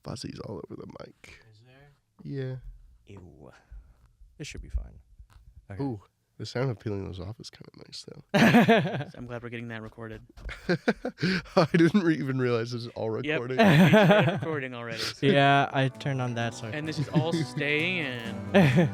fuzzies all over the mic. Is there? Yeah. Ew. This should be fine. Okay. Ooh, the sound of peeling those off is kind of nice, though. I'm glad we're getting that recorded. I didn't even realize this is all recording. Yep, we started recording already. So. Yeah, I turned on that. So And this is all staying in.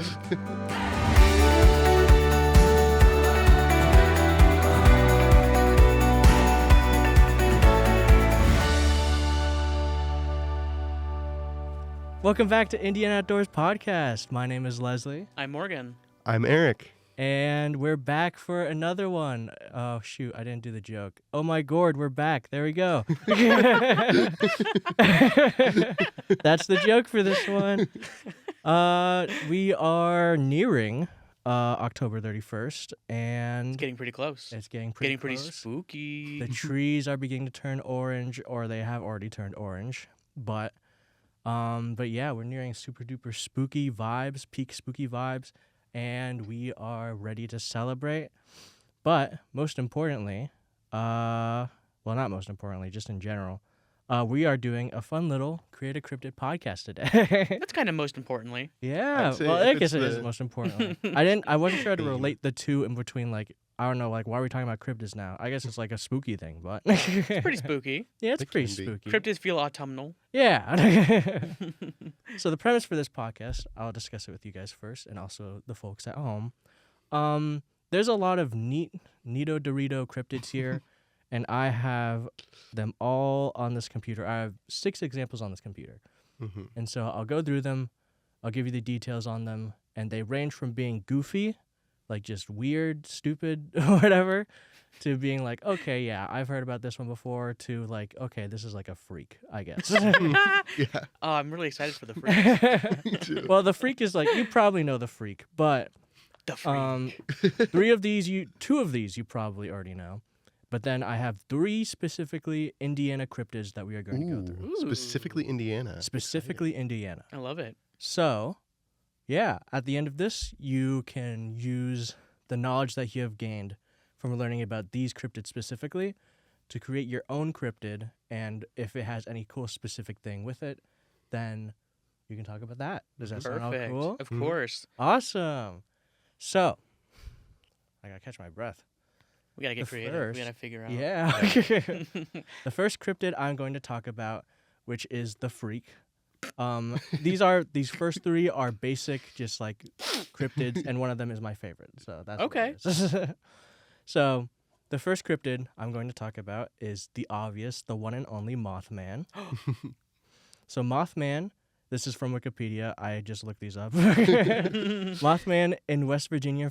Welcome back to Indian Outdoors Podcast. My name is Leslie. I'm Morgan. I'm Eric. And we're back for another one. Oh, shoot. I didn't do the joke. Oh, my gourd. We're back. There we go. That's the joke for this one. We are nearing October 31st. And It's getting pretty close. it's getting pretty close. Spooky. The trees are beginning to turn orange, or they have already turned orange. But yeah, we're nearing super duper spooky vibes, peak spooky vibes. And we are ready to celebrate. But most importantly, well, not most importantly, just in general, we are doing a fun little Create a Cryptid podcast today. That's kind of most importantly. Yeah, I'd say well, if I it's guess it is the- most importantly. I wasn't sure how to relate the two in between, like, I don't know, like, why are we talking about cryptids now? I guess it's like a spooky thing, but It's pretty spooky. yeah, it's It pretty can be. spooky. Cryptids feel autumnal. Yeah. So the premise for this podcast, I'll discuss it with you guys first, and also the folks at home. There's a lot of Nito Dorito cryptids here, and I have them all on this computer. I have 6 examples on this computer, and so I'll go through them. I'll give you the details on them, and they range from being goofy, like just weird, stupid, or whatever, to being like, okay, yeah, I've heard about this one before, to like, okay, this is like a freak, I guess. Yeah, Oh, I'm really excited for the freak. me too. Well, the freak is like, you probably know the freak, but The freak. 2 of these you probably already know. But then I have 3 specifically Indiana cryptids that we are going to go through. Ooh. Specifically Indiana. Specifically Indiana. I love it. So, yeah, at the end of this, you can use the knowledge that you have gained from learning about these cryptids specifically to create your own cryptid. And if it has any cool specific thing with it, then you can talk about that. Does that sound all Perfect. cool? Of course. Awesome. So, I gotta catch my breath. We gotta get The creative. first- We gotta figure out. Yeah. The first cryptid I'm going to talk about, which is the freak. These first 3 are basic, just like cryptids, and one of them is my favorite. So that's what Okay. it is. So the first cryptid I'm going to talk about is the obvious, the one and only Mothman. So Mothman, this is from Wikipedia. I just looked these up. Mothman in West Virginian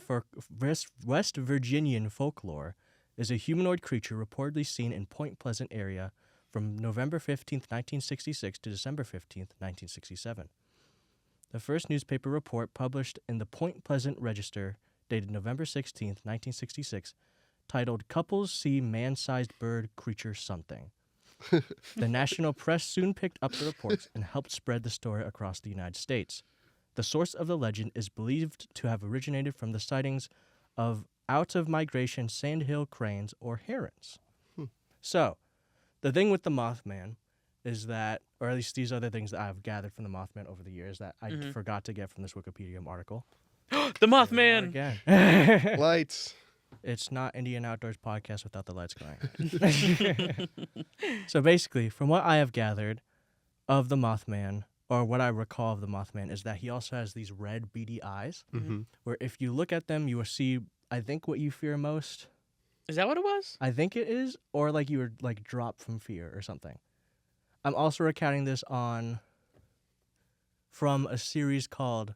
folklore is a humanoid creature reportedly seen in Point Pleasant area from November 15th, 1966 to December 15th, 1967. The first newspaper report published in the Point Pleasant Register, dated November 16th, 1966, titled Couples See Man-Sized Bird Creature Something. The national press soon picked up the reports and helped spread the story across the United States. The source of the legend is believed to have originated from the sightings of out-of-migration sandhill cranes or herons. So, the thing with the Mothman is that, or at least these are the things that I've gathered from the Mothman over the years that I forgot to get from this Wikipedia article. The Mothman. Again. Lights. It's not Indian Outdoors Podcast without the lights going on. So basically, from what I have gathered of the Mothman, or what I recall of the Mothman, is that he also has these red beady eyes, where if you look at them, you will see, I think, what you fear most. Is that what it was? I think it is, or like you were like dropped from fear or something. I'm also recounting this from a series called,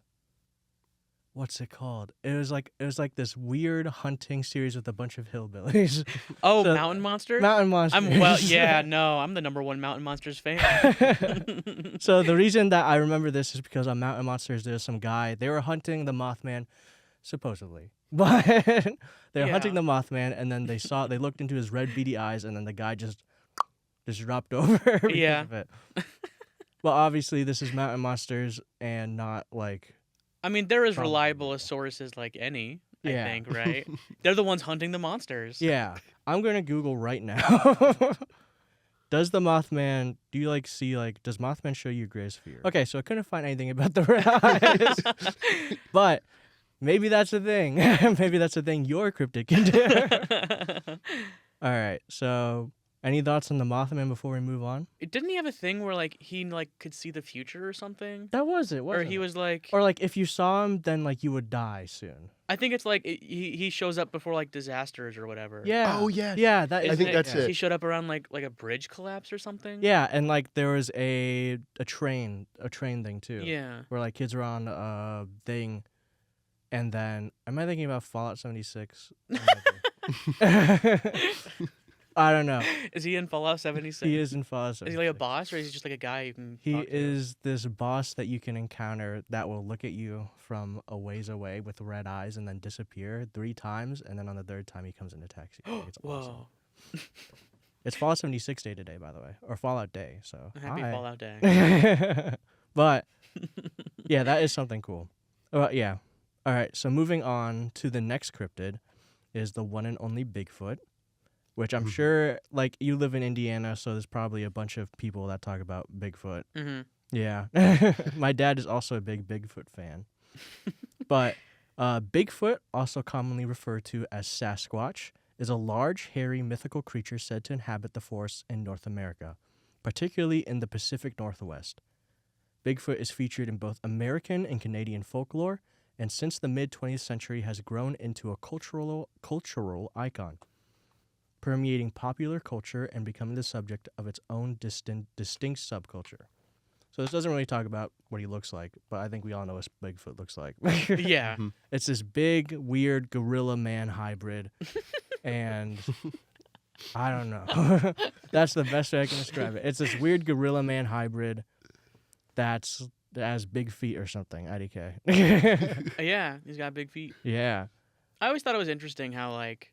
what's it called? It was like this weird hunting series with a bunch of hillbillies. Oh, So- Mountain Monster? Mountain monsters. I'm the number 1 Mountain Monsters fan. So the reason that I remember this is because on Mountain Monsters, there's some guy, they were hunting the Mothman, supposedly. But they were hunting the Mothman, and then they looked into his red beady eyes, and then the guy just dropped over because Yeah. of it. Well, obviously, this is Mountain Monsters and not like... I mean, they're as Probably. reliable a source as like any, I Yeah. think, right? They're the ones hunting the monsters. Yeah. I'm going to Google right now. Does the Mothman? Do you like see like? Does Mothman show you greatest fear? Okay, so I couldn't find anything about the red eyes, but maybe that's the thing. Maybe that's the thing your cryptid can do. All right. So, any thoughts on the Mothman before we move on? Didn't he have a thing where like he like could see the future or something? That was it. Or Wasn't he it? was like, Or like if you saw him, then like you would die soon. I think it's like he shows up before like disasters or whatever. Yeah. Oh, yes. Yeah. That I is think it. that's Yeah. it. He showed up around like a bridge collapse or something. Yeah, and like there was a train thing too. Yeah. Where like kids were on a thing, and then am I thinking about Fallout 76? I don't know. Is he in Fallout 76? He is in Fallout 76. Is he like a boss or is he just like a guy you can He talk to? is this boss that you can encounter that will look at you from a ways away with red eyes and then disappear 3 times, and then on the 3rd time he comes and attacks you. It's awesome. Whoa. It's Fallout 76 Day today, by the way, or Fallout Day. So Happy hi. Fallout Day. But yeah, that is something cool. Yeah. All right. So moving on to the next cryptid is the one and only Bigfoot, which I'm sure, like, you live in Indiana, so there's probably a bunch of people that talk about Bigfoot. Mm-hmm. Yeah. My dad is also a big Bigfoot fan. But Bigfoot, also commonly referred to as Sasquatch, is a large, hairy, mythical creature said to inhabit the forests in North America, particularly in the Pacific Northwest. Bigfoot is featured in both American and Canadian folklore, and since the mid-20th century has grown into a cultural icon, permeating popular culture and becoming the subject of its own distinct subculture. So this doesn't really talk about what he looks like, but I think we all know what Bigfoot looks like. Yeah. It's this big, weird gorilla man hybrid, and I don't know. That's the best way I can describe it. It's this weird gorilla man hybrid that has big feet or something. IDK. Yeah, he's got big feet. Yeah. I always thought it was interesting how like,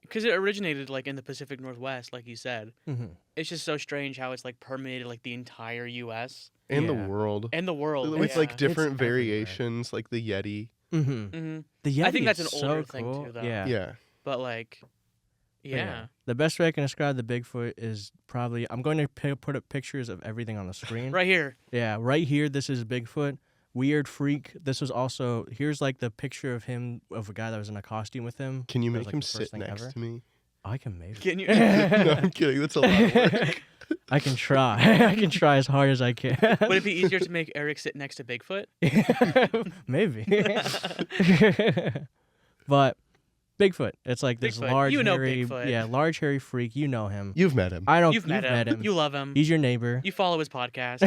because it originated like in the Pacific Northwest, like you said. Mm-hmm. It's just so strange how it's like permeated like the entire U.S. And the Yeah. world. and the world. With yeah. like different It's everywhere. variations, like the Yeti. Mm-hmm. Mm-hmm. The Yeti I think that's is an so older thing cool. too, though. Yeah. Yeah. But like, But yeah. The best way I can describe the Bigfoot is probably I'm going to put up pictures of everything on the screen. Right here. Yeah, right here. This is Bigfoot. Weird freak. This was also here's like the picture of him of a guy that was in a costume with him. Can you That make was, like, him the first sit thing next ever. to me? I can maybe. Can you? No, I'm kidding. That's a lot of work. I can try. I can try as hard as I can. Would it be easier to make Eric sit next to Bigfoot? Maybe. But Bigfoot. It's like this Bigfoot. large, You know hairy, Bigfoot. yeah, large, hairy freak. You know him. You've met him. I don't. You've met him. You love him. He's your neighbor. You follow his podcast.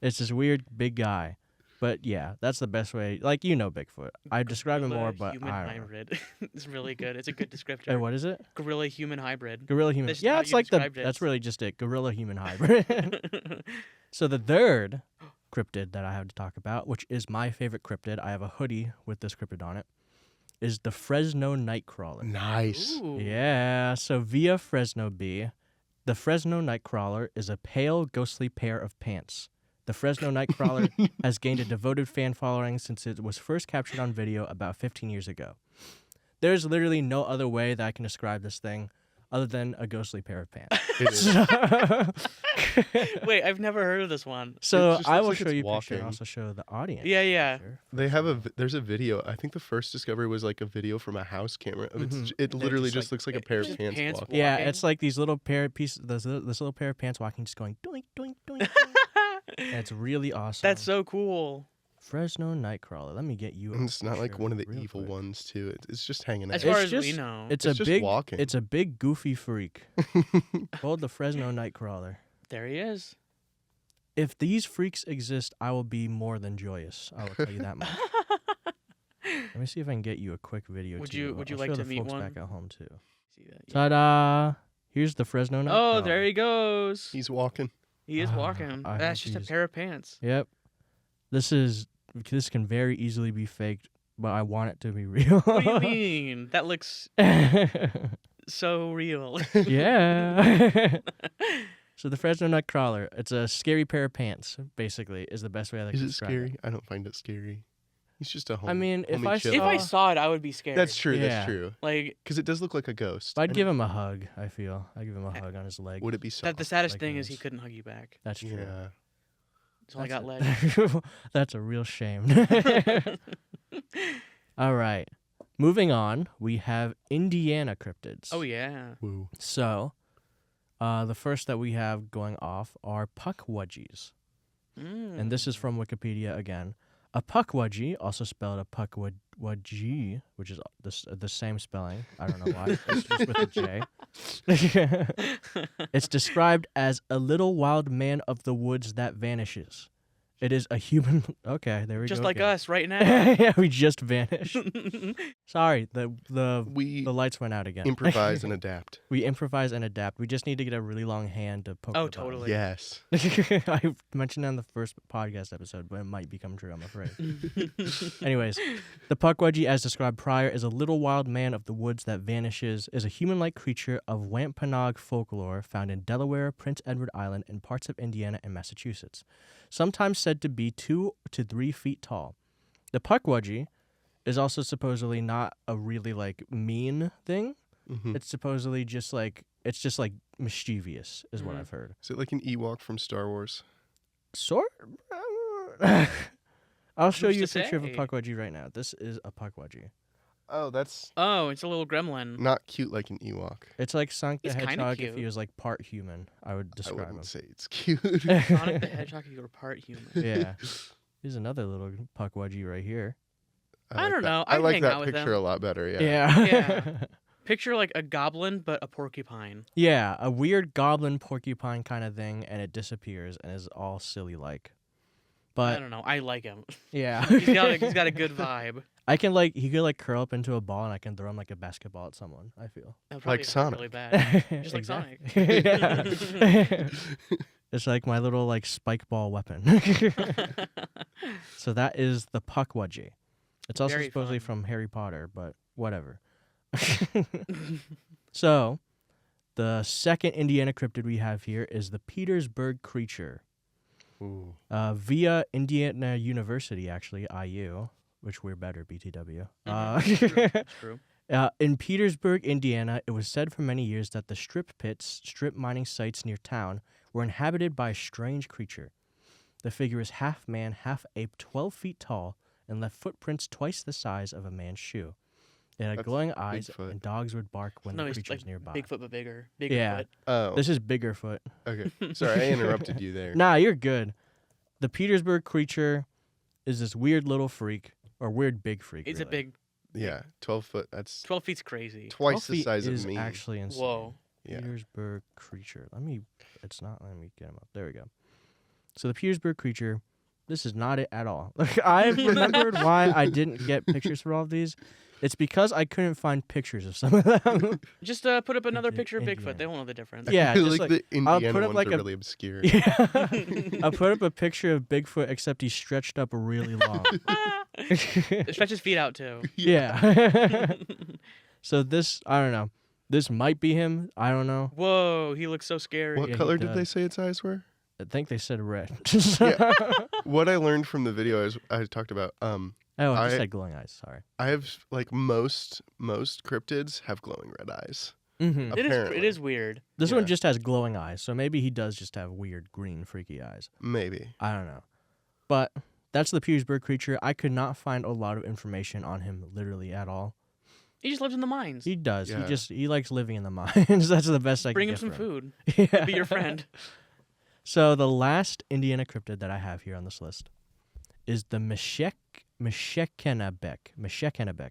It's this weird big guy. But yeah, that's the best way. Like, you know Bigfoot. I describe him more, Gorilla but human I don't know. hybrid. It's really good. It's a good descriptor. Hey, what is it? Gorilla human hybrid. Gorilla human. That's just Yeah, how it's you like the. described it. That's really just it. Gorilla human hybrid. So the third cryptid that I have to talk about, which is my favorite cryptid, I have a hoodie with this cryptid on it, is the Fresno Nightcrawler. Nice. Ooh. Yeah, so via Fresno Bee, the Fresno Nightcrawler is a pale, ghostly pair of pants. The Fresno Nightcrawler has gained a devoted fan following since it was first captured on video about 15 years ago. There's literally no other way that I can describe this thing other than a ghostly pair of pants. It is. Wait, I've never heard of this one. So just I looks will like show it's you a picture and walking. also show the audience. Yeah, yeah. picture. They have there's a video. I think the first discovery was like a video from a house camera. Mhm. It literally just, just looks like a it- pair of just pants, pants walking. Yeah, walking. it's like these little pair of pieces, this little pair of pants walking, just going doink, doink, doink. And it's really awesome. That's so cool. Fresno Nightcrawler. Let me get you. And it's not like picture one of the real evil quick. ones too. It's just hanging out. As far It's as just- we know. It's It's a just big. walking. It's a big goofy freak called the Fresno Nightcrawler. There he is. If these freaks exist, I will be more than joyous. I will tell you that much. Let me see if I can get you a quick video. Would too. you- would you I'll like show to the meet folks one? back at home too? See that? Yeah. Ta-da! Here's the Fresno Nightcrawler. Oh, there he goes. He's walking. He is Ah, walking. I That's hope just a he's- pair of pants. Yep. This can very easily be faked, but I want it to be real. What do you mean? That looks so real. Yeah. So the Fresno Nightcrawler, it's a scary pair of pants, basically, is the best way I like Is to it describe scary? I don't find it scary. He's just a I mean, if I chill. If I saw- saw it, I would be scared. That's true. Yeah. That's true. Like Because it does look like a ghost. I'd And give him a hug. I feel I'd give him a hug on his leg. Would it be soft? that. The saddest like thing is he this. couldn't hug you back. That's true. Yeah. He's only got That's legs. That's a real shame. All right. Moving on, we have Indiana cryptids. Oh yeah. Woo. So, the first that we have going off are puckwudgies. And this is from Wikipedia again. A puckwudgie, also spelled a puckwudgie, which is the same spelling. I don't know why. It's just with a J. It's described as a little wild man of the woods that vanishes. It is a human. Okay, there we Just go. like again. us right now. Yeah, we just vanished. Sorry, the We lights went out again. improvise and adapt. We improvise and adapt. We just need to get a really long hand to poke. Oh, the button. totally. Yes. I mentioned that in the first podcast episode, but it might become true, I'm afraid. Anyways, the puckwudgie, as described prior, is a little wild man of the woods that vanishes, is a human-like creature of Wampanoag folklore found in Delaware, Prince Edward Island, and parts of Indiana and Massachusetts. Sometimes said to be 2 to 3 feet tall. The puckwudgie is also supposedly not a really mean thing. Mhm. It's supposedly just mischievous, is what Mhm. I've heard. Is it like an Ewok from Star Wars? Sort. I'll show Who's you a to picture of a say? puckwudgie right now. This is a puckwudgie. Oh, that's Oh, it's a little gremlin. not cute like an Ewok. It's like Sonic the He's kinda Hedgehog if cute. he was like part human. I would I describe wouldn't him. say it's cute. Sonic the Hedgehog, you were part human. Yeah. Here's another little puckwudgie right here. I like don't that. know. I I'd like hang that out with picture them. a lot better. Yeah. Yeah. Picture like a goblin, but a porcupine. Yeah, a weird goblin porcupine kind of thing, and it disappears and is all silly like. I But don't know. I like him. yeah. He's got a good vibe. I can he could curl up into a ball and I can throw him like a basketball at someone, I feel. That'd probably Like hurt Sonic. Really bad. Just like Exactly. Yeah. It's like my little spike ball weapon. So that is the puckwudgie. It's also Very supposedly fun. from Harry Potter, but whatever. So, the second Indiana cryptid we have here is the Petersburg creature. Ooh. Via Indiana University, actually, IU, which we're better, BTW. It's true. In Petersburg, Indiana, it was said for many years that the strip mining sites near town, were inhabited by a strange creature. The figure is half man, half ape, 12 feet tall, and left footprints twice the size of a man's shoe. It had That's glowing eyes, Bigfoot. and dogs would bark when No, the he's creature was like nearby. Bigfoot, but bigger. Bigger Yeah. foot. Oh. This is Biggerfoot. Okay. Sorry, I interrupted you there. Nah, you're good. The Petersburg creature is this weird little freak, or weird big freak. It's really. a big. Yeah, 12 foot. That's 12 feet's crazy. 12 twice the feet size is of me. actually insane. Whoa. Yeah. Petersburg creature. It's not. Let me get him up. There we go. So the Petersburg creature. This is not it at all. I remembered why I didn't get pictures for all of these. It's because I couldn't find pictures of some of them. Just put up another Indi- picture of Indiana. Bigfoot. They won't know the difference. Yeah, I feel just like like- the I'll Indiana put up ones are a- really obscure. Yeah. I put up a picture of Bigfoot, except he's stretched up really long. Stretch his feet out too. Yeah. So this, I don't know. This might be him. I don't know. Whoa, he looks so scary. What Yeah, he color did they does. say its eyes were? I think they said red. Yeah. What I learned from the video I talked about. Oh, I just I- said glowing eyes. Sorry. I have most cryptids have glowing red eyes. Mm-hmm. It Apparently. is weird. This one Yeah. just has glowing eyes, so maybe he does just have weird green freaky eyes. Maybe. I don't know. But that's the Petersburg creature. I could not find a lot of information on him literally at all. He just lives in the mines. He does. Yeah. He likes living in the mines. That's the best I Bring can him get some from him. food. Yeah. Be your friend. So the last Indiana cryptid that I have here on this list is the Meshekenabek. Meshekenabek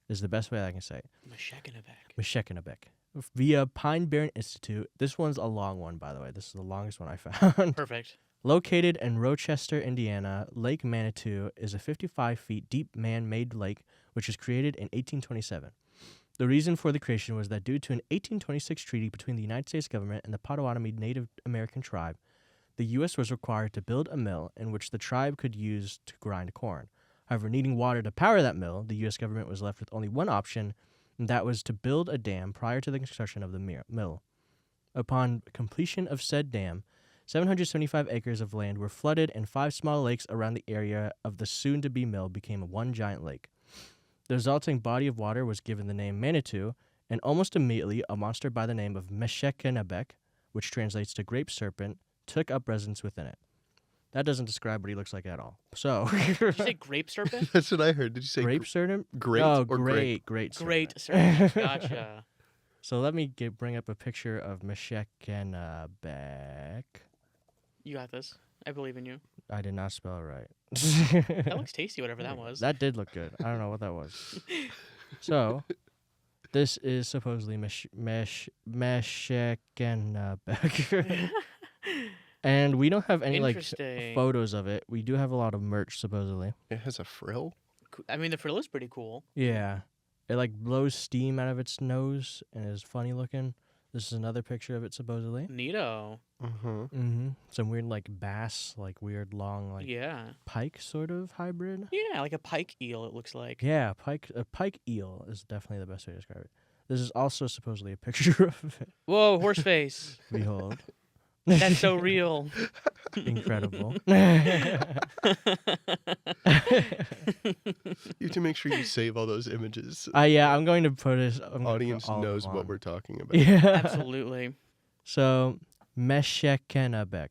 is the best way I can say it. Meshekenabek. Meshekenabek. Via Pine Barren Institute. This one's a long one, by the way. This is the longest one I found. Perfect. Located in Rochester, Indiana, Lake Manitou is a 55 feet deep man-made lake which was created in 1827. The reason for the creation was that due to an 1826 treaty between the United States government and the Potawatomi Native American tribe, the U.S. was required to build a mill in which the tribe could use to grind corn. However, needing water to power that mill, the U.S. government was left with only one option, and that was to build a dam prior to the construction of the mill. Upon completion of said dam, 775 acres of land were flooded, and 5 small lakes around the area of the soon-to-be mill became one giant lake. The resulting body of water was given the name Manitou, and almost immediately a monster by the name of Meshekenebek, which translates to grape serpent, took up residence within it. That doesn't describe what he looks like at all. So, Did you say grape serpent? That's what I heard. Did you say grape serpent? great Oh, or grape? great serpent. Great serpent. Gotcha. So let me bring up a picture of Meshekenebek. You got this. I believe in you. I did not spell it right. That looks tasty, whatever that was. That did look good. I don't know what that was. So, this is supposedly Meshekenebek. And we don't have any Interesting. photos of it. We do have a lot of merch, supposedly. It has a frill? I mean, the frill is pretty cool. Yeah. It blows steam out of its nose and is funny looking. This is another picture of it, supposedly. Neato. Mm-hmm. Some weird bass, weird long Yeah. pike sort of hybrid. Yeah, like a pike eel, it looks like. Yeah, a pike eel is definitely the best way to describe it. This is also supposedly a picture of it. Whoa, horse face. Behold. That's so real. Incredible. You have to make sure you save all those images. Yeah, I'm going to put it. Audience knows what we're talking about. Yeah. Absolutely. So, Meshekenebek.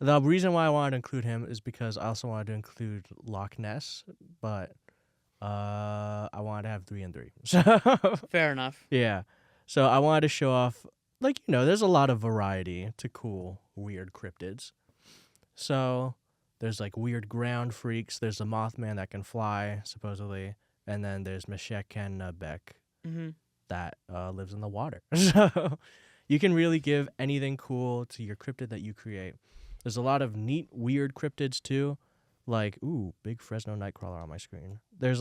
The reason why I wanted to include him is because I also wanted to include Loch Ness, but I wanted to have 3 and 3. So, Fair enough. yeah. So I wanted to show off, there's a lot of variety to cool, weird cryptids. So there's weird ground freaks. There's a Mothman that can fly, supposedly. And then there's Meshekenebek Mm-hmm. that lives in the water. So you can really give anything cool to your cryptid that you create. There's a lot of neat, weird cryptids, too. Big Fresno Nightcrawler on my screen. There's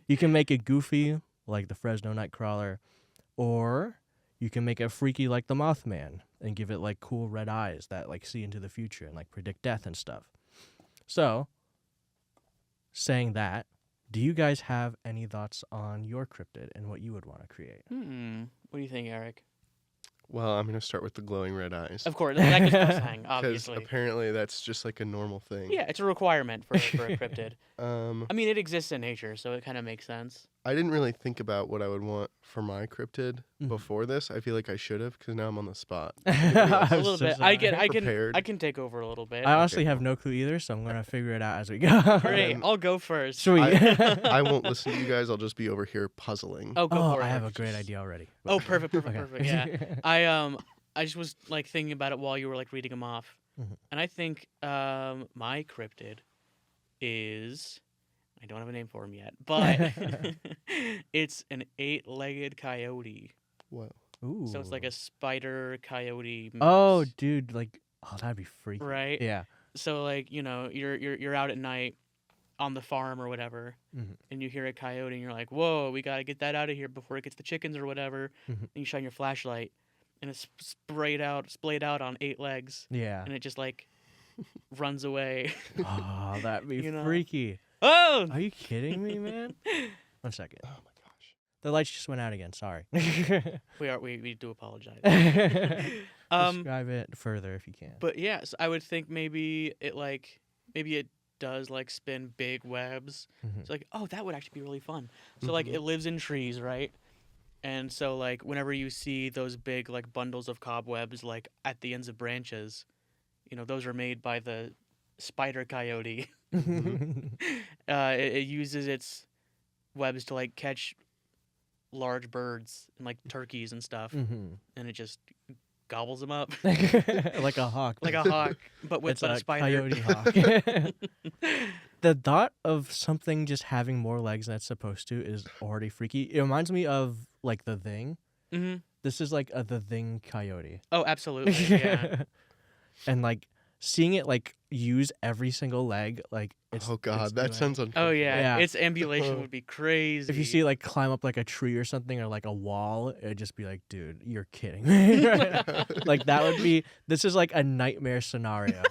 you can make it goofy, like the Fresno Nightcrawler, or you can make it freaky like the Mothman and give it cool red eyes that see into the future and predict death and stuff. So, saying that, do you guys have any thoughts on your cryptid and what you would want to create? What do you think, Eric? Well, I'm going to start with the glowing red eyes. Of course, that goes without saying, Because obviously. apparently that's just a normal thing. Yeah, it's a requirement for a cryptid. Um, I mean, it exists in nature, so it kind of makes sense. I didn't really think about what I would want for my cryptid Mhm. before this. I feel like I should have because now I'm on the spot. A I'm little so bit. sorry. Prepared. I can take over a little bit. I honestly Okay, have cool. no clue either, so I'm going to figure it out as we go. Great, Um, I'll go first. Sweet. I won't listen to you guys. I'll just be over here puzzling. Oh, go for it. I have a great idea already. Oh, perfect. Okay. Yeah. I just was thinking about it while you were reading them off, Mhm. and I think my cryptid is, I don't have a name for him yet, but it's an 8-legged coyote. What? Ooh. So it's like a spider coyote. Mix, Oh, dude, that'd be freaky. right. Yeah. So you're out at night on the farm or whatever, Mhm. and you hear a coyote, and you're like, "Whoa, we gotta get that out of here before it gets the chickens or whatever." Mhm. And you shine your flashlight, and it's splayed out on 8 legs, Yeah. and it just runs away. Oh, that'd be You know. freaky. Oh, Are you kidding me, man? 1 second. Oh my gosh. The lights just went out again. Sorry. we do apologize. Describe it further if you can. But yeah, so I would think maybe it does spin big webs. Mhm. It's oh, that would actually be really fun. So Mhm. it lives in trees, right? And so whenever you see those big bundles of cobwebs at the ends of branches, those are made by the spider coyote. It uses its webs to catch large birds and turkeys and stuff, Mhm. and it just gobbles them up Like a hawk. like a hawk, but with It's a a spider. coyote hawk. The thought of something just having more legs than it's supposed to is already freaky. It reminds me of The Thing. Hmm. This is a The Thing coyote. Oh, absolutely. Yeah. And seeing it use every single leg, it's Oh god, it's that doing- sounds uncomfortable. Oh yeah. Yeah. Its ambulation would be crazy. If you see it climb up a tree or something or a wall, it'd just be dude, you're kidding me. That would be. This is a nightmare scenario.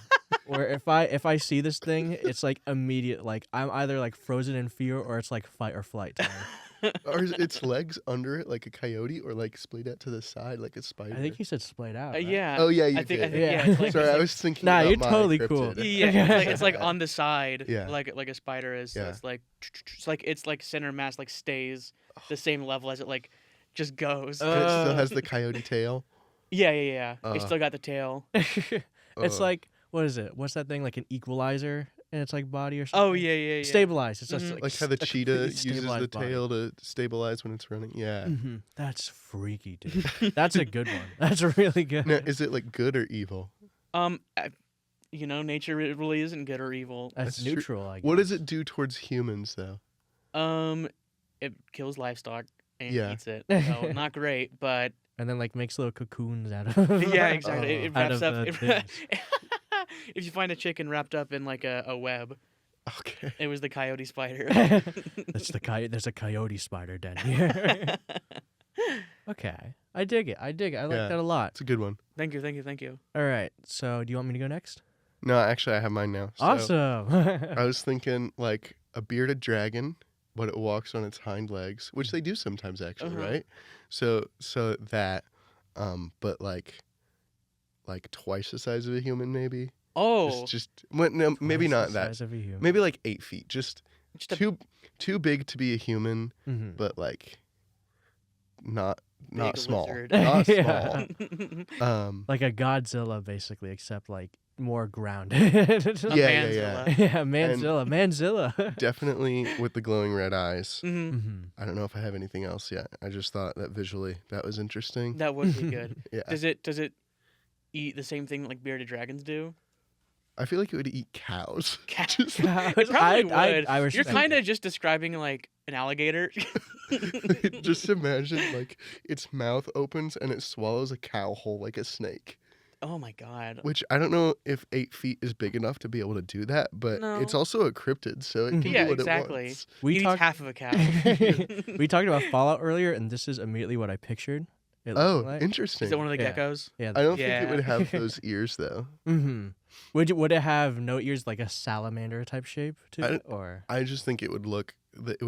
Where if I see this thing, it's immediate. I'm either frozen in fear or it's fight or flight time. Are its legs under it like a coyote, or like splayed out to the side like a spider? I think you said splayed out. Right? Yeah. Oh yeah, you I think did. yeah. It's like, Sorry, it's I like, was thinking. Nah, about you're my totally cool. cryptid. yeah. It's like Bad. on the side, Yeah. like a spider is. So Yeah. it's like center mass like stays the same level as it like just goes. And it still has the coyote tail. Yeah. It's still got the tail. It's Uh, like, what is it? What's that thing? Like an equalizer in its like body or something? Oh yeah. Stabilized. It's just Mhm. like how the a cheetah completely uses the stabilized body. tail to stabilize when it's running. Yeah. That's freaky, dude. That's a good one. That's really good. Now, is it like good or evil? Nature really isn't good or evil. That's That's true. neutral, I guess. What does it do towards humans though? It kills livestock and Yeah. eats it. So not great, but And then like makes little cocoons out of yeah, exactly. It out wraps of up. the things. If you find a chicken wrapped up in like a web, Okay. it was the coyote spider. That's there's a coyote spider den here. Okay. I dig it. I like Yeah. that a lot. It's a good one. Thank you. All right. So do you want me to go next? No, actually, I have mine now. So Awesome. I was thinking like a bearded dragon, but it walks on its hind legs, which they do sometimes actually, Uh-huh. right? So that, but like twice the size of a human, maybe. Oh, No, maybe Twice not the that. size of a human. Maybe like 8 feet. Just just a, too big to be a human, Mhm. but like not big small, lizard. not Yeah. small. Like a Godzilla, basically, except like more grounded. Yeah. Manzilla. Yeah, Manzilla. Definitely with the glowing red eyes. Mhm. Mhm. I don't know if I have anything else yet. I just thought that visually that was interesting. That would be good. Yeah. Does it eat the same thing like bearded dragons do? I feel like it would eat cows. Cows. Just, It probably would. I You're respect kind it. of just describing like an alligator. just imagine like its mouth opens and it swallows a cow whole like a snake. Oh my god. Which I don't know if 8 feet is big enough to be able to do that, but it's No. also a cryptid, so it can Yeah, do what exactly. it wants. We It eats talked. half of a cow. We talked about Fallout earlier, and this is immediately what I pictured. It Oh, looking like. interesting. Is it one of the Yeah. geckos? Yeah. I don't think Yeah. it would have those ears though. Mm-hmm. Would it have no ears, like a salamander type shape to I it, don't- or? I just think it would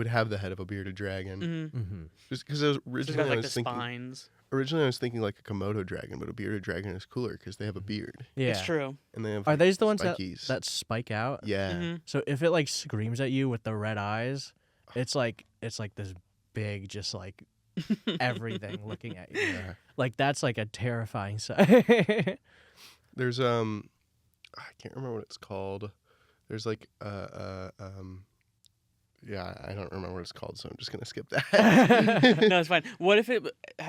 have the head of a bearded dragon. Mm-hmm. Mm-hmm. Just because It's originally got I like was the thinking spines. originally I was thinking like a Komodo dragon, but a bearded dragon is cooler because they have a beard Yeah. It's true. and they have Are like, these the ones that spikies. spike out? Yeah. Mm-hmm. So if it like screams at you with the red eyes, it's like this big, just like everything looking at you. Yeah. Like that's like a terrifying sight. There's I can't remember what it's called. There's like yeah, I don't remember what it's called, so I'm just gonna skip that. No, it's fine. What if it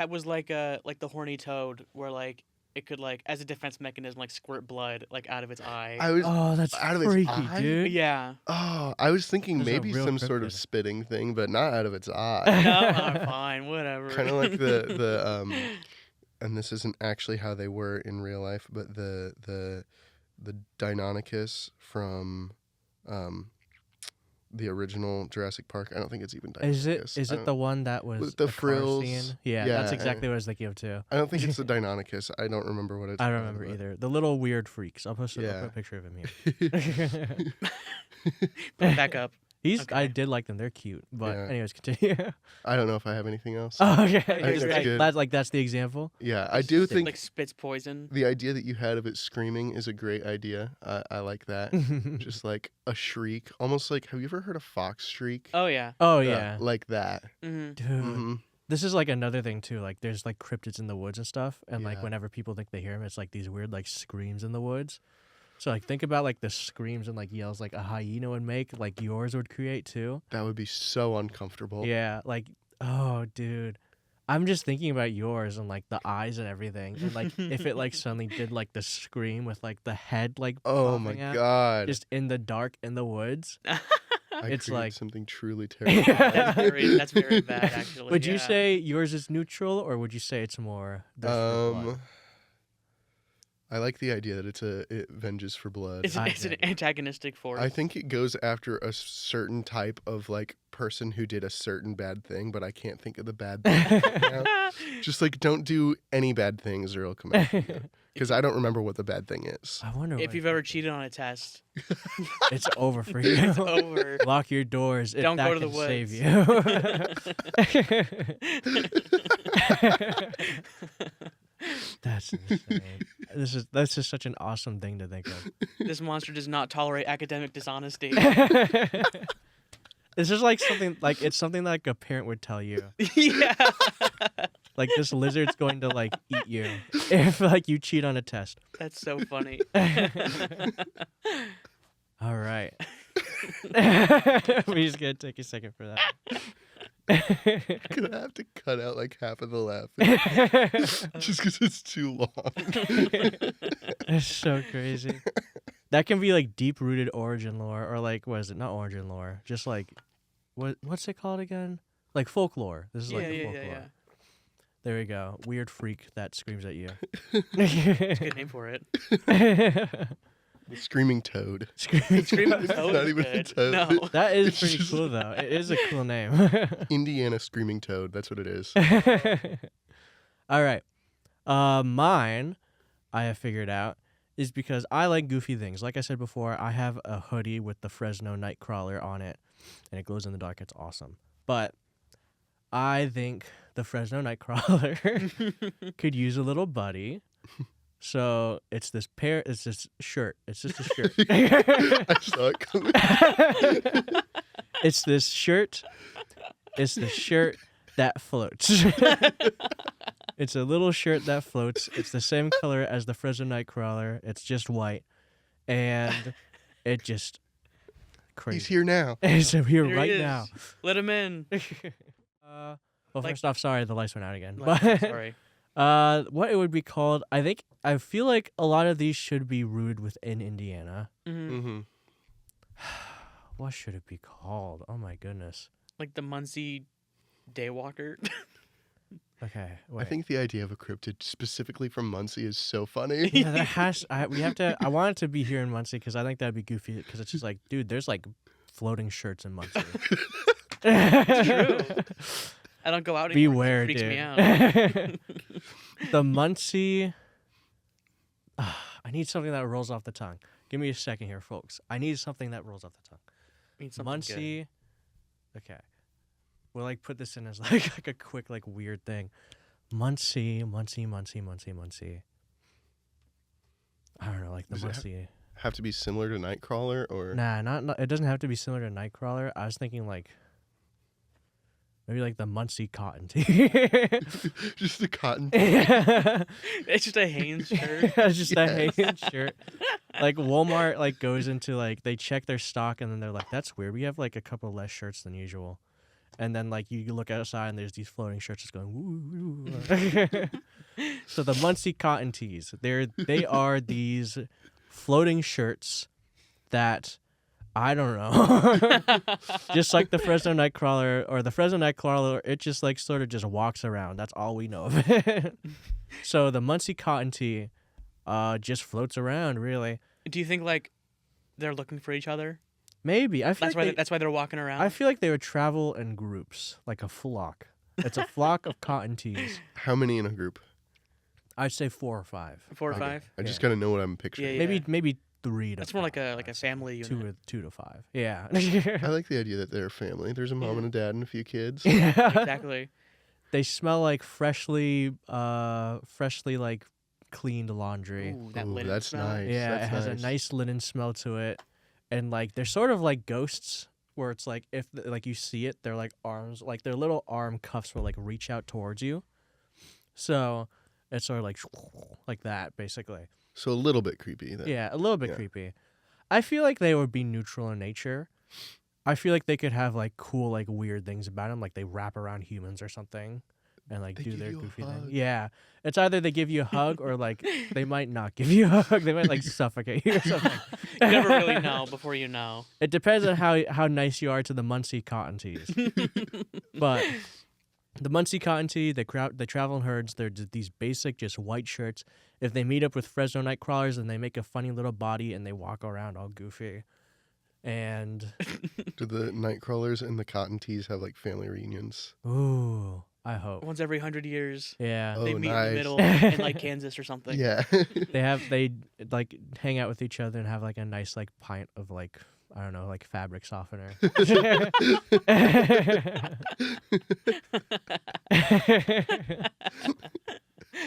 was like the horny toad, where like it could like as a defense mechanism like squirt blood like out of its eye? I was Oh, that's Out of its freaky, eye? dude. Yeah. I was thinking Those are maybe real some sort of cryptid. spitting thing, but not out of its eye. No, fine, whatever. Kind of like the and this isn't actually how they were in real life, but the Deinonychus from the original Jurassic Park. I don't think it's even Deinonychus. Is I it don't- the one that was With the a car frills. scene? Yeah, Yeah, that's exactly what I was thinking of too. I don't think it's the Deinonychus. I don't remember what it's I don't called, remember but- either. The little weird freaks. I'll put Yeah. a picture of him here. Put it back up. I Okay. did like them. They're cute. But Yeah. anyways, continue. I don't know if I have anything else. Oh, okay. think that's good. That's the example. Yeah, I do think Like spits poison. the idea that you had of it screaming is a great idea. I like that. Just like a shriek, almost like, have you ever heard a fox shriek? Oh yeah. Oh yeah. Like that. Mm-hmm. Dude. hmm This is like another thing too. Like there's like cryptids in the woods and stuff, and like Yeah. whenever people think they hear them, it's like these weird like screams in the woods. So like think about like the screams and like yells like a hyena would make, like yours would create too. That would be so uncomfortable. Yeah, like oh dude, I'm just thinking about yours and like the eyes and everything, and like if it like suddenly did like the scream with like the head like Oh my popping out, god. just in the dark in the woods. I it's created like- something truly That's terrible. that's very bad actually. Would you yeah. say yours is neutral, or would you say it's more? there's for blood? I like the idea that it venges for blood. It's an antagonistic force. I think it goes after a certain type of like person who did a certain bad thing, but I can't think of the bad thing right now. Just like don't do any bad things or it'll come after you. Because I don't remember what the bad thing is. I wonder if you've ever cheated on a test. It's over for you. It's over. Lock your doors. If Don't that go to the can woods. save you. That's insane. That's just such an awesome thing to think of. This monster does not tolerate academic dishonesty. This is like something like it's something like a parent would tell you. Yeah. Like this lizard's going to like eat you if like you cheat on a test. That's so funny. All right. We're just gonna take a second for that. Gonna have to cut out like half of the laugh just because it's too long. It's so crazy. That can be like deep rooted origin lore, or like what is it? Not origin lore, just like what's it called again? Like folklore. This is like the folklore. Yeah. There we go. Weird freak that screams at you. That's a good name for it. The screaming toad. Screaming Screaming It's toad not is even good. a toad. No. That is It's pretty just- cool though. It is a cool name. Indiana screaming toad. That's what it is. All right. Mine, I have figured out, is because I like goofy things. Like I said before, I have a hoodie with the Fresno Nightcrawler on it, and it glows in the dark. It's awesome. But I think the Fresno Nightcrawler could use a little buddy. So it's this shirt. It's just a shirt. I saw it coming. It's this shirt. It's the shirt that floats. It's a little shirt that floats. It's the same color as the Fresno Nightcrawler. It's just white. And it just crazy. He's here now. He's here Here he right is. now. Let him in. Well, Like- first off, sorry, the lights went out again. Sorry. What it would be called, I feel like a lot of these should be rooted within Indiana. Hmm. Mm-hmm. What should it be called? Oh my goodness. Like the Muncie Daywalker. Okay, wait. I think the idea of a cryptid specifically from Muncie is so funny. Yeah, that has. We have to. I want it to be here in Muncie because I think that'd be goofy. Because it's just like, dude, there's like floating shirts in Muncie. True. I don't go out anymore. Beware, It freaks dude. me out. The Muncie. I need something that rolls off the tongue. Give me a second here, folks. I need something that rolls off the tongue. Mean something Muncie. Okay. We'll like put this in as like a quick like weird thing. Muncie. I don't know, like the Does it Muncie. Have to be similar to Nightcrawler or Nah, not. It doesn't have to be similar to Nightcrawler. I was thinking like maybe like the Muncie cotton tee. just the cotton. good. It's just a Hanes shirt. It's just a Yes. Hanes shirt. Like Walmart like goes into like they check their stock and then they're like, that's weird. We have like a couple less shirts than usual. And then like you look outside and there's these floating shirts just going woo. So the Muncie cotton tees, they are these floating shirts that I don't know. Just like the Fresno Nightcrawler or the Fresno Nightcrawler, it just like sort of just walks around. That's all we know of it. So the Muncie cotton tee just floats around, really. Do you think like they're looking for each other? Maybe. I feel That's why they're walking around. I feel like they would travel in groups, like a flock. It's a flock of cotton tees. How many in a group? I'd say 4 or 5. 4 or Okay. 5. I just gotta know what I'm picturing. Yeah. Maybe 3 to That's more like 5, a I'd say. family unit. 2 to 5. Yeah. I like the idea that they're a family. There's a mom and a dad and a few kids. Exactly. They smell like freshly like cleaned laundry. Ooh, that Ooh, linen that's smell. nice. Yeah, That's it has a nice linen smell to it, and like they're sort of like ghosts, where it's like if like you see it, they're like arms, like their little arm cuffs will like reach out towards you, so it's sort of like that basically. So a little bit creepy. Then. Yeah, a little bit Yeah. creepy. I feel like they would be neutral in nature. I feel like they could have like cool like weird things about them, like they wrap around humans or something. And like They do give their you a goofy hug. thing. Yeah, it's either they give you a hug or like they might not give you a hug. They might like suffocate you or something. You never really know before you know. It depends on how nice you are to the Muncie cotton tees. But The Muncie Cottontail, they travel in herds. They're these basic, just white shirts. If they meet up with Fresno Nightcrawlers, then they make a funny little body and they walk around all goofy. And Do the Nightcrawlers and the Cottontees have like family reunions? ooh, I hope. Once every 100 years, Yeah, Oh, they meet in nice. the middle in like Kansas or something. Yeah. they like hang out with each other and have like a nice like pint of like, I don't know, like fabric softener.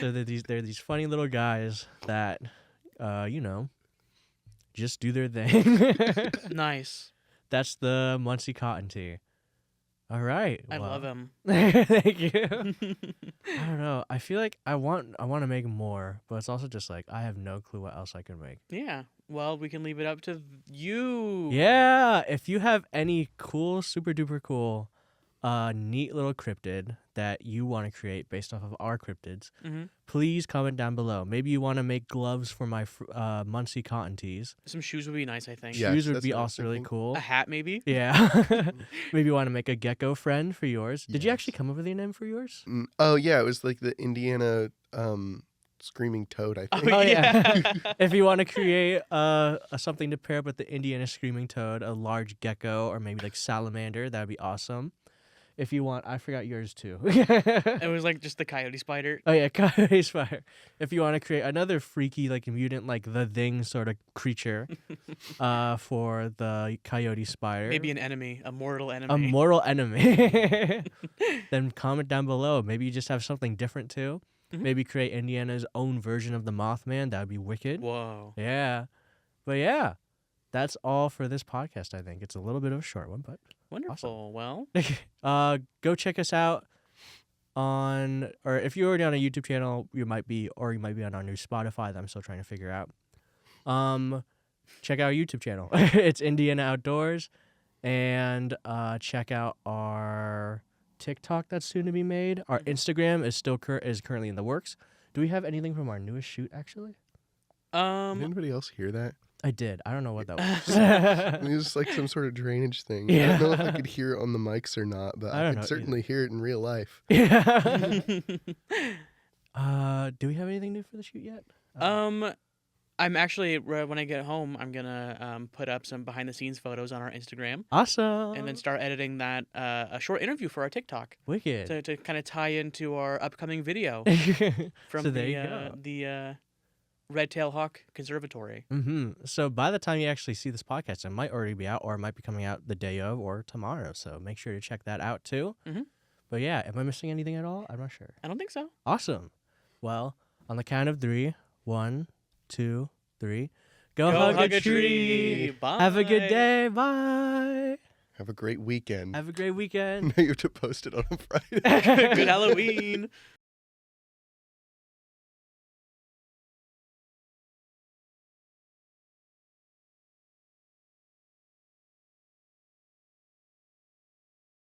So they're these funny little guys that, just do their thing. Nice. That's the Muncie Cottontail. All right. I well, love him. Thank you. I don't know. I feel like I want to make more, but it's also just like I have no clue what else I can make. Yeah. Well, we can leave it up to you. Yeah, if you have any cool, super duper cool, neat little cryptid that you want to create based off of our cryptids, hmm please comment down below. Maybe you want to make gloves for my Muncie Cottontees. Some shoes would be nice, I think. Yeah. Yes, Shoes would that's be what I was also really thinking. cool. A hat, maybe. Yeah. Maybe you want to make a gecko friend for yours. Did you Yes. actually come up with a name for yours? Oh yeah, it was like the Indiana screaming toad, I think. Oh, yeah. If you want to create something to pair up with the Indiana screaming toad, a large gecko, or maybe like salamander, that would be awesome. If you want, I forgot yours too. It was like just the coyote spider. Oh yeah, coyote spider. If you want to create another freaky, like mutant, like the thing sort of creature, for the coyote spider, Maybe an enemy, a mortal enemy. a mortal enemy, then comment down below. Maybe you just have something different too. Mhm. Maybe create Indiana's own version of the Mothman. That would be wicked. Whoa. Yeah, but yeah, that's all for this podcast. I think it's a little bit of a short one, but Wonderful. Well, go check us out on, or if you're already on a YouTube channel, you might be on our new Spotify that I'm still trying to figure out. Check out our YouTube channel. It's Indiana Outdoors, and check out our TikTok that's soon to be made. Our Instagram is still currently in the works. Do we have anything from our newest shoot? Actually, Did anybody else hear that? I did. I don't know what that was. It was like some sort of drainage thing. I don't know if I Yeah. could hear it on the mics or not, but I I don't could know either. certainly hear it in real life. Yeah. Do we have anything new for the shoot yet? I'm actually when I get home, I'm gonna put up some behind the scenes photos on our Instagram, Awesome. and then start editing that a short interview for our TikTok Wicked. to kind of tie into our upcoming video from So there you go. the Red Tail Hawk Conservatory. So by the time you actually see this podcast, it might already be out, or it might be coming out the day of or tomorrow. So make sure to check that out too. Mhm. But yeah, am I missing anything at all? I'm not sure. I don't think so. Awesome. Well, on the count of 3, 1, 2, 3. Go, Go hug a tree. Bye. Have a good day. Bye. Have a great weekend. Have a great weekend. Now you have to post it on a Friday. Good Halloween.